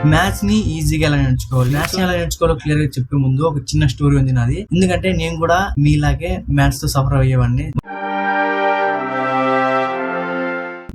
Maths ని ఈజీగా ఎలా నేర్చుకోవాలి, మ్యాథ్స్ ని ఎలా నేర్చుకోవాలో క్లియర్ గా చెప్పే ముందు ఒక చిన్న స్టోరీ ఉంది నాది. ఎందుకంటే నేను కూడా మీలాగే మ్యాథ్స్ తో సఫర్ అయ్యేవాడిని.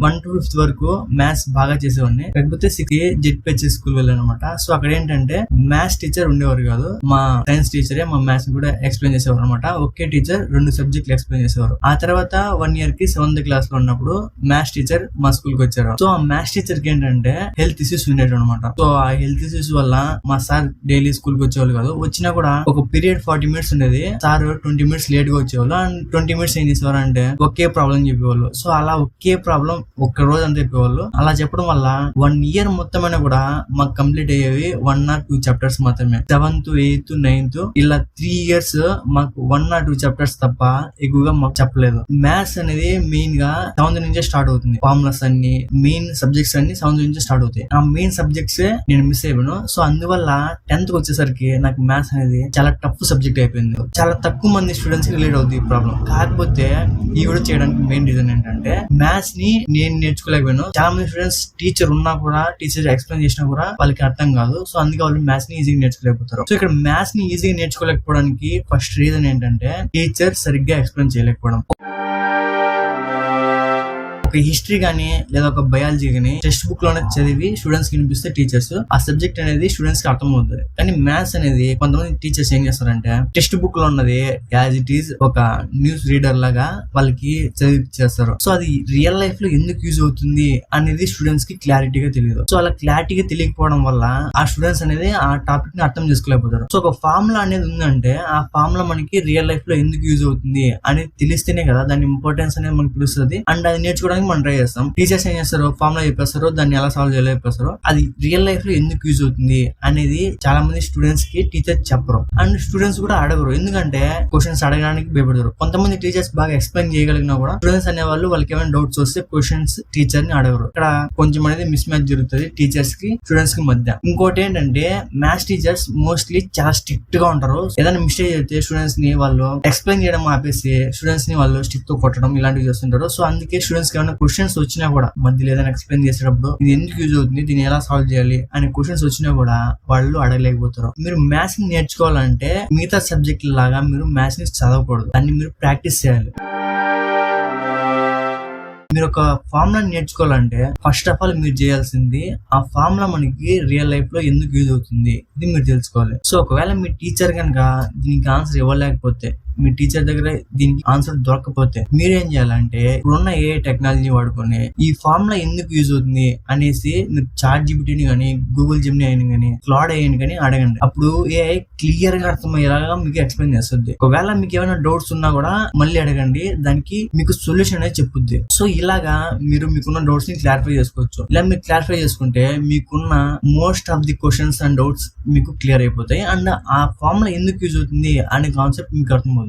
1 to 5th వరకు మ్యాథ్స్ బాగా చేసేవాడిని. కాకపోతే 6 జెడ్పిహెచ్ స్కూల్ వెళ్ళాను అనమాట. సో అక్కడ ఏంటంటే మ్యాథ్స్ టీచర్ ఉండేవారు కాదు, మా సైన్స్ టీచరే మా మ్యాథ్స్ కూడా ఎక్స్ప్లెయిన్ చేసేవారు అనమాట. ఒకే టీచర్ 2 సబ్జెక్టులు ఎక్స్ప్లెయిన్ చేసేవారు. ఆ తర్వాత 1 year కి 7th class లో ఉన్నప్పుడు మ్యాథ్స్ టీచర్ మా స్కూల్ కి వచ్చారు. సో ఆ మ్యాథ్స్ టీచర్ కి ఏంటంటే హెల్త్ ఇష్యూస్ ఉండేవి అనమాట. సో ఆ హెల్త్ ఇష్యూస్ వల్ల మా సార్ డైలీ స్కూల్ కి వచ్చేవాళ్ళు కాదు. వచ్చినా కూడా ఒక పీరియడ్ 40 minutes ఉండేది. సార్ 20 minutes లేట్ గా వచ్చేవాళ్ళు. అండ్ 20 minutes ఏం చేసేవారు అంటే ఒకే ప్రాబ్లం చెప్పేవాళ్ళు. సో అలా ఒకే ప్రాబ్లం ఒక్క రోజు అంతా చెప్పేవాళ్ళు. అలా చెప్పడం వల్ల 1 year మొత్తం అయినా కూడా మాకు కంప్లీట్ అయ్యేవి 1 or 2 chapters మాత్రమే. 7th, 8th, 9th ఇలా 3 years మాకు 1 or 2 chapters తప్ప ఎక్కువగా మాకు చెప్పలేదు. మ్యాథ్స్ అనేది మెయిన్ గా 7th నుంచే స్టార్ట్ అవుతుంది. ఫార్ములాస్ అన్ని మెయిన్ సబ్జెక్ట్స్ అన్ని 7th నుంచే స్టార్ట్ అవుతాయి. ఆ మెయిన్ సబ్జెక్ట్స్ నేను మిస్ అయిపోయాను. సో అందువల్ల 10th కి వచ్చేసరికి నాకు మ్యాథ్స్ అనేది చాలా టఫ్ సబ్జెక్ట్ అయిపోయింది. చాలా తక్కువ మంది స్టూడెంట్స్ కి రిలేట్ అవుతుంది ఈ ప్రాబ్లం. కాకపోతే ఈ వీడియో చేయడానికి మెయిన్ రీజన్ ఏంటంటే మ్యాథ్స్ ని నేను నేర్చుకోలేకపోయాను. చాలా మంది స్టూడెంట్స్ టీచర్ ఉన్నా కూడా, టీచర్ ఎక్స్ప్లెయిన్ చేసినా కూడా వాళ్ళకి అర్థం కాదు. సో అందుకే వాళ్ళు మ్యాథ్స్ ని ఈజీగా నేర్చుకోలేకపోతారు. సో ఇక్కడ మ్యాథ్స్ ని ఈజీగా నేర్చుకోలేకపోవడానికి ఫస్ట్ రీజన్ ఏంటంటే టీచర్ సరిగ్గా ఎక్స్ప్లెయిన్ చేయలేకపోవడం. ఒక హిస్టరీ గానీ లేదా ఒక బయాలజీ గానీ టెక్స్ట్ బుక్ లోనే చదివి స్టూడెంట్స్ కి వినిపిస్తే టీచర్స్ ఆ సబ్జెక్ట్ అనేది స్టూడెంట్స్ కి అర్థం అవుతుంది. కానీ మ్యాథ్స్ అనేది కొంతమంది టీచర్స్ ఏం చేస్తారంటే టెక్స్ట్ బుక్ లో ఉన్నది యాజ్ ఇట్ ఈస్ ఒక న్యూస్ రీడర్ లాగా వాళ్ళకి చదివిస్తారు. సో అది రియల్ లైఫ్ లో ఎందుకు యూజ్ అవుతుంది అనేది స్టూడెంట్స్ కి క్లారిటీగా తెలియదు. సో అలా క్లారిటీగా తెలియకపోవడం వల్ల ఆ స్టూడెంట్స్ అనేది ఆ టాపిక్ ని అర్థం చేసుకోలేకపోతారు. సో ఒక ఫార్ములా అనేది ఉందంటే ఆ ఫార్ములా మనకి రియల్ లైఫ్ లో ఎందుకు యూజ్ అవుతుంది అనేది తెలిస్తేనే కదా దాని ఇంపార్టెన్స్ అనేది మనకు తెలుస్తుంది. అండ్ అది నేర్చుకోవడానికి మనం ట్రై చేస్తాం. టీచర్స్ ఏం చేస్తారు, ఫార్ములా చెప్పేస్తారు, దాన్ని ఎలా సాల్వ్ చేయాలో చెప్పేస్తారు. అది రియల్ లైఫ్ లో ఎందుకు యూజ్ అవుతుంది అనేది చాలా మంది స్టూడెంట్స్ కి టీచర్ చెప్పరు. అండ్ స్టూడెంట్స్ కూడా అడగరు. ఎందుకంటే క్వశ్చన్స్ అడగడానికి భయపడతారు. కొంతమంది టీచర్స్ బాగా ఎక్స్ప్లెయిన్ చేయగలిగినా కూడా స్టూడెంట్స్ అనే వాళ్ళు వాళ్ళకి ఏమైనా డౌట్స్ వస్తే క్వశ్చన్స్ టీచర్ ని అడగరు. ఇక్కడ కొంచెం అనేది మిస్ మ్యాచ్ జరుగుతుంది టీచర్స్ కి స్టూడెంట్స్ కి మధ్య. ఇంకోటి ఏంటంటే మ్యాథ్స్ టీచర్స్ మోస్ట్లీ చాలా స్ట్రిక్ట్ గా ఉంటారు. ఏదైనా మిస్టేక్ చేస్తే స్టూడెంట్స్ ని వాళ్ళు ఎక్స్ప్లెయిన్ చేయడం ఆపేసి స్టూడెంట్స్ ని వాళ్ళు స్టిక్ తో కొట్టడం ఇలాంటివి చేస్తుంటారు. సో అందుకే స్టూడెంట్స్ కి ఏమైనా క్వశ్చన్స్ వచ్చినా కూడా మధ్యలో ఏదైనా ఎక్స్ప్లెయిన్ చేసేటప్పుడు ఇది ఎందుకు యూజ్ అవుతుంది, దీన్ని ఎలా సాల్వ్ చేయాలి అనే క్వశ్చన్స్ వచ్చినా కూడా వాళ్ళు అడగలేకపోతారు. మీరు మ్యాథ్స్ ని నేర్చుకోవాలంటే మిగతా సబ్జెక్ట్ లాగా మీరు మ్యాథ్స్ ని చదవకూడదు, దాన్ని మీరు ప్రాక్టీస్ చేయాలి. మీరు ఒక ఫార్ములా నేర్చుకోవాలంటే ఫస్ట్ ఆఫ్ ఆల్ మీరు చేయాల్సింది ఆ ఫార్ములా మనకి రియల్ లైఫ్ లో ఎందుకు యూజ్ అవుతుంది ఇది మీరు తెలుసుకోవాలి. సో ఒకవేళ మీ టీచర్ కనుక దీనికి ఆన్సర్ ఇవ్వలేకపోతే, మీ టీచర్ దగ్గర దీనికి ఆన్సర్ దొరకకపోతే మీరేం చేయాలంటే ఇప్పుడున్న ఏ టెక్నాలజీ వాడుకొని ఈ ఫార్ములా ఎందుకు యూజ్ అవుతుంది అనేసి మీరు చాట్ జీపీటీని కానీ, గూగుల్ జెమినీ అయిన కానీ, క్లౌడ్ అయిన కానీ అడగండి. అప్పుడు ఏఐ క్లియర్ గా అర్థమయ్యేలాగా మీకు ఎక్స్ప్లెయిన్ చేస్తుంది. ఒకవేళ మీకు ఏమైనా డౌట్స్ ఉన్నా కూడా మళ్ళీ అడగండి, దానికి మీకు సొల్యూషన్ అనేది చెప్పుద్ది. సో ఇలాగా మీరు మీకున్న డౌట్స్ ని క్లారిఫై చేసుకోవచ్చు. ఇలా మీరు క్లారిఫై చేసుకుంటే మీకున్న most of the questions and doubts మీకు క్లియర్ అయిపోతాయి. అండ్ ఆ ఫార్ములా ఎందుకు యూజ్ అవుతుంది అనే కాన్సెప్ట్ మీకు అర్థమవుతుంది.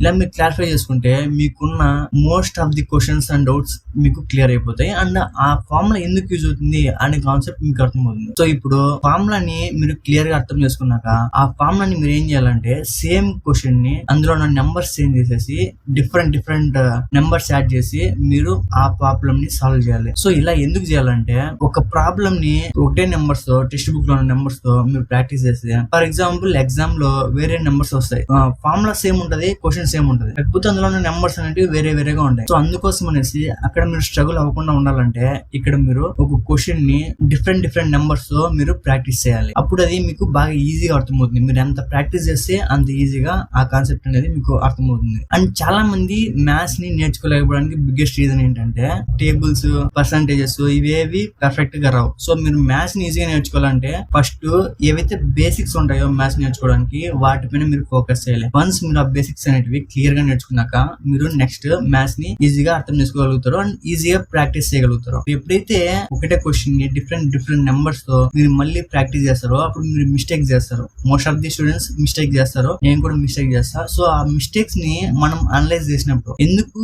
ఇలా మీరు క్లారిఫై చేసుకుంటే మీకున్న most of the questions and doubts మీకు క్లియర్ అయిపోతాయి. అండ్ ఆ ఫార్ములా ఎందుకు యూజ్ అవుతుంది అనే కాన్సెప్ట్ మీకు అర్థమవుతుంది. సో ఇప్పుడు ఫార్ములాని మీరు క్లియర్ గా అర్థం చేసుకున్నాక ఆ ఫార్ములాని మీరు ఏం చేయాలంటే సేమ్ క్వశ్చన్ ని అందులో ఉన్న నెంబర్స్ చేంజ్ చేసేసి డిఫరెంట్ నెంబర్స్ యాడ్ చేసి మీరు ఆ ప్రాబ్లమ్ ని సాల్వ్ చేయాలి. సో ఇలా ఎందుకు చేయాలంటే ఒక ప్రాబ్లమ్ ని ఒకటే నెంబర్స్ తో టెక్స్ట్ బుక్ లో ఉన్న నెంబర్స్ తో మీరు ప్రాక్టీస్ చేస్తే, ఫర్ ఎగ్జాంపుల్ ఎగ్జామ్ లో వేరే నెంబర్స్ వస్తాయి, ఫార్ములా సేమ్ ఉంటది, క్వశ్చన్ సేమ్ ఉంటది, లేకపోతే అందులో ఉన్న నెంబర్స్ అనేవి వేరేగా ఉంటాయి. సో అందుకోసం అనేసి అక్కడ మీరు స్ట్రగుల్ అవ్వకుండా ఉండాలంటే ఇక్కడ మీరు ఒక క్వశ్చన్ ని డిఫరెంట్ నెంబర్స్ తో మీరు ప్రాక్టీస్ చేయాలి. అప్పుడు అది మీకు బాగా ఈజీగా అర్థమవుతుంది. మీరు ఎంత ప్రాక్టీస్ చేస్తే అంత ఈజీగా ఆ కాన్సెప్ట్ అనేది మీకు అర్థమవుతుంది. అండ్ చాలా మంది మ్యాథ్స్ ని నేర్చుకోలేకపోవడానికి బిగ్గెస్ట్ రీజన్ ఏంటంటే టేబుల్స్, పర్సంటేజెస్ ఇవేవి పర్ఫెక్ట్ గా రావు. సో మీరు మ్యాథ్స్ ని ఈజీగా నేర్చుకోవాలంటే ఫస్ట్ ఏవైతే బేసిక్స్ ఉంటాయో మ్యాథ్స్ నేర్చుకోవడానికి వాటిపైన మీరు ఫోకస్ చేయాలి. వన్స్ మీరు ఆ బేసిక్స్ అనేటివి క్లియర్ గా నేర్చుకున్నాక మీరు నెక్స్ట్ మ్యాథ్స్ ని ఈజీగా అర్థం చేసుకోగలుగుతారు అండ్ ఈజీగా ప్రాక్టీస్ చేయగలుగుతారు. ఎప్పుడైతే ఒకటే క్వశ్చన్ ని డిఫరెంట్ నెంబర్స్ తో మీరు మళ్ళీ ప్రాక్టీస్ చేస్తారో అప్పుడు మీరు మిస్టేక్ చేస్తారు. Most of the students mistake చేస్తారు, నేను కూడా మిస్టేక్ చేస్తా. సో ఆ మిస్టేక్స్ ని మనం అనలైజ్ చేసినప్పుడు ఎందుకు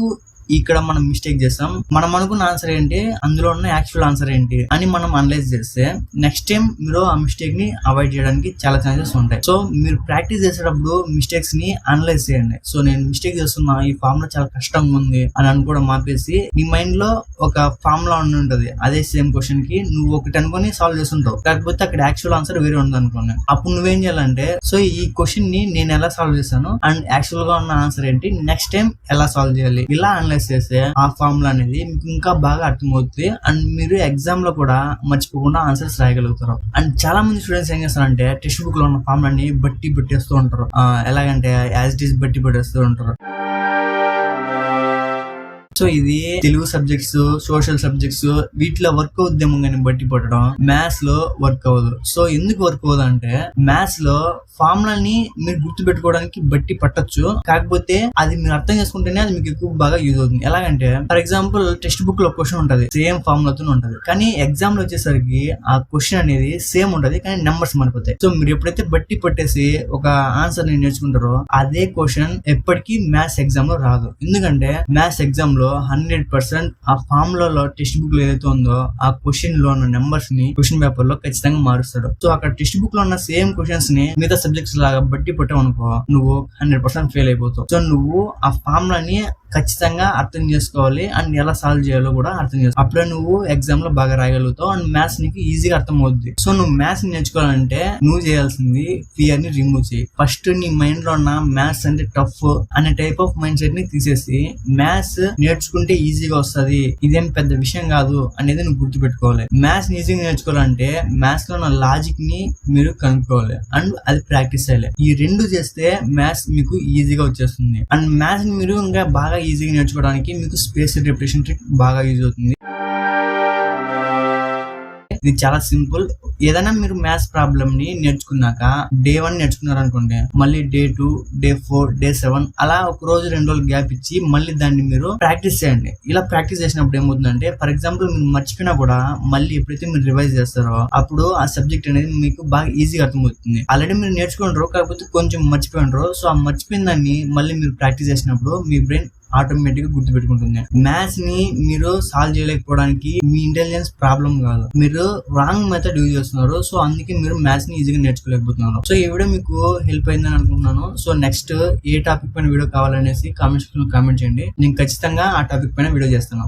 ఇక్కడ మనం మిస్టేక్ చేస్తాం. మనం అనుకున్న ఆన్సర్ ఏంటి, అందులో ఉన్న యాక్చువల్ ఆన్సర్ ఏంటి అని మనం అనలైజ్ చేస్తే నెక్స్ట్ టైం మీరు ఆ మిస్టేక్ ని అవాయిడ్ చేయడానికి చాలా ఛాన్సెస్ ఉంటాయి. సో మీరు ప్రాక్టీస్ చేసేటప్పుడు మిస్టేక్స్ ని అనలైజ్ చేయండి. సో నేను మిస్టేక్ చేస్తున్నా, ఈ ఫార్ములా చాలా కష్టంగా ఉంది అని అనుకోవడం ఆపేసి నీ మైండ్ లో ఒక ఫార్ములా ఉంటది, అదే సేమ్ క్వశ్చన్ కి నువ్వు ఒకటి అనుకుని సాల్వ్ చేస్తుంటావు, కాకపోతే అక్కడ యాక్చువల్ ఆన్సర్ వేరే ఉంది అనుకోండి. అప్పుడు నువ్వేం చేయాలంటే, సో ఈ క్వశ్చన్ ని నేను ఎలా సాల్వ్ చేశాను అండ్ యాక్చువల్ గా ఉన్న ఆన్సర్ ఏంటి, నెక్స్ట్ టైం ఎలా సాల్వ్ చేయాలి, ఇలా అనలైజ్ చేస్తే ఆ ఫార్ములా అనేది మీకు ఇంకా బాగా అర్థమవుతుంది అండ్ మీరు ఎగ్జామ్ లో కూడా మర్చిపోకుండా ఆన్సర్స్ రాయగలుగుతారు. అండ్ చాలా మంది స్టూడెంట్స్ ఏం చేస్తారంటే టెక్స్ట్ బుక్ లో ఉన్న ఫార్ములాని బట్టి పెట్టేస్తూ ఉంటారు. ఎలాగంటే యాజ్ ఇట్ ఈస్ బట్టి పెట్టేస్తూ ఉంటారు. సో ఇది తెలుగు సబ్జెక్ట్స్, సోషల్ సబ్జెక్ట్స్ వీటిలో వర్క్ అవుద్దేమో కానీ బట్టి పట్టడం, మ్యాథ్స్ లో వర్క్ అవ్వదు. సో ఎందుకు వర్క్ అవ్వదు అంటే, మ్యాథ్స్ లో ఫార్ములాని మీరు గుర్తు పెట్టుకోవడానికి బట్టి పట్టొచ్చు, కాకపోతే అది మీరు అర్థం చేసుకుంటేనే అది మీకు ఎక్కువ బాగా యూజ్ అవుతుంది. ఎలాగంటే ఫర్ ఎగ్జాంపుల్ టెక్స్ట్ బుక్ లో క్వశ్చన్ ఉంటది, సేమ్ ఫార్ములాతో ఉంటది, కానీ ఎగ్జామ్ లో వచ్చేసరికి ఆ క్వశ్చన్ అనేది సేమ్ ఉంటది కానీ నెంబర్స్ మారిపోతాయి. సో మీరు ఎప్పుడైతే బట్టి పట్టేసి ఒక ఆన్సర్ ని నేర్చుకుంటారో అదే క్వశ్చన్ ఎప్పటికీ మ్యాథ్స్ ఎగ్జామ్ లో రాదు. ఎందుకంటే మ్యాథ్స్ ఎగ్జామ్ లో 100% ఆ ఫార్ములాలో టెక్స్ట్ బుక్ లో ఏదైతే ఉందో ఆ క్వశ్చన్ లో ఉన్న నెంబర్స్ ని క్వశ్చన్ పేపర్ లో ఖచ్చితంగా మారుస్తాడు. సో అక్కడ టెక్స్ట్ బుక్ లో ఉన్న సేమ్ క్వశ్చన్స్ ని మిగతా సబ్జెక్ట్స్ లాగా బట్టి పట్టావు అనుకో, నువ్వు 100% ఫెయిల్ అయిపోతావు. సో నువ్వు ఆ ఫార్ములాని ఖచ్చితంగా అర్థం చేసుకోవాలి అండ్ ఎలా సాల్వ్ చేయాలో కూడా అర్థం చేసుకోవాలి. అప్పుడే నువ్వు ఎగ్జామ్ లో బాగా రాయగలుగుతావు అండ్ మ్యాథ్స్ నీకు ఈజీగా అర్థం అవుతుంది. సో నువ్వు మ్యాథ్స్ నేర్చుకోవాలంటే నువ్వు చేయాల్సింది ఫియర్ ని రిమూవ్ చేయి. ఫస్ట్ నీ మైండ్ లో ఉన్న మ్యాథ్స్ అంటే టఫ్ అనే టైప్ ఆఫ్ మైండ్ సెట్ ని తీసేసి మ్యాథ్స్ నేర్చుకుంటే ఈజీగా వస్తుంది, ఇదేం పెద్ద విషయం కాదు అనేది నువ్వు గుర్తుపెట్టుకోవాలి. మ్యాథ్స్ ఈజీగా నేర్చుకోవాలంటే మ్యాథ్స్ లో ఉన్న లాజిక్ ని మీరు కనుక్కోవాలి అండ్ అది ప్రాక్టీస్ చేయాలి. ఈ రెండు చేస్తే మ్యాథ్స్ మీకు ఈజీగా వచ్చేస్తుంది. అండ్ మ్యాథ్స్ ని మీరు ఇంకా బాగా ఈజీగా నేర్చుకోవడానికి మీకు స్పేస్ రిప్రెషన్ ట్రిక్ బాగా యూజ్ అవుతుంది. ఇది చాలా సింపుల్. ఏదైనా మీరు మ్యాథ్స్ ప్రాబ్లమ్ ని నేర్చుకున్నాక డే 1 నేర్చుకున్నారు అనుకోండి, మళ్ళీ డే 2, డే 4, డే 7 అలా ఒక రోజు 2 రోజులు గ్యాప్ ఇచ్చి మళ్ళీ దాన్ని మీరు ప్రాక్టీస్ చేయండి. ఇలా ప్రాక్టీస్ చేసినప్పుడు ఏమవుతుందంటే, ఫర్ ఎగ్జాంపుల్ మీరు మర్చిపోయినా కూడా మళ్ళీ ఎప్పుడైతే మీరు రివైజ్ చేస్తారో అప్పుడు ఆ సబ్జెక్ట్ అనేది మీకు బాగా ఈజీగా అర్థమవుతుంది. ఆల్రెడీ మీరు నేర్చుకుంటారు, కాకపోతే కొంచెం మర్చిపోయినారు. సో ఆ మర్చిపోయిన దాన్ని మళ్ళీ మీరు ప్రాక్టీస్ చేసినప్పుడు మీ బ్రెయిన్ ఆటోమేటిక్ గా గుర్తు పెట్టుకుంటుంది. మ్యాథ్స్ ని మీరు సాల్వ్ చేయలేకపోవడానికి మీ ఇంటెలిజెన్స్ ప్రాబ్లం కాదు, మీరు రాంగ్ మెథడ్ యూజ్ చేస్తున్నారు. సో అందుకే మీరు మ్యాథ్స్ ని ఈజీగా నేర్చుకోలేకపోతున్నారు. సో ఈ వీడియో మీకు హెల్ప్ అయిందని అనుకుంటున్నాను. సో నెక్స్ట్ ఏ టాపిక్ పైన వీడియో కావాలనేసి కామెంట్ సెక్షన్ లో కామెంట్ చేయండి. నేను ఖచ్చితంగా ఆ టాపిక్ పైన వీడియో చేస్తాను.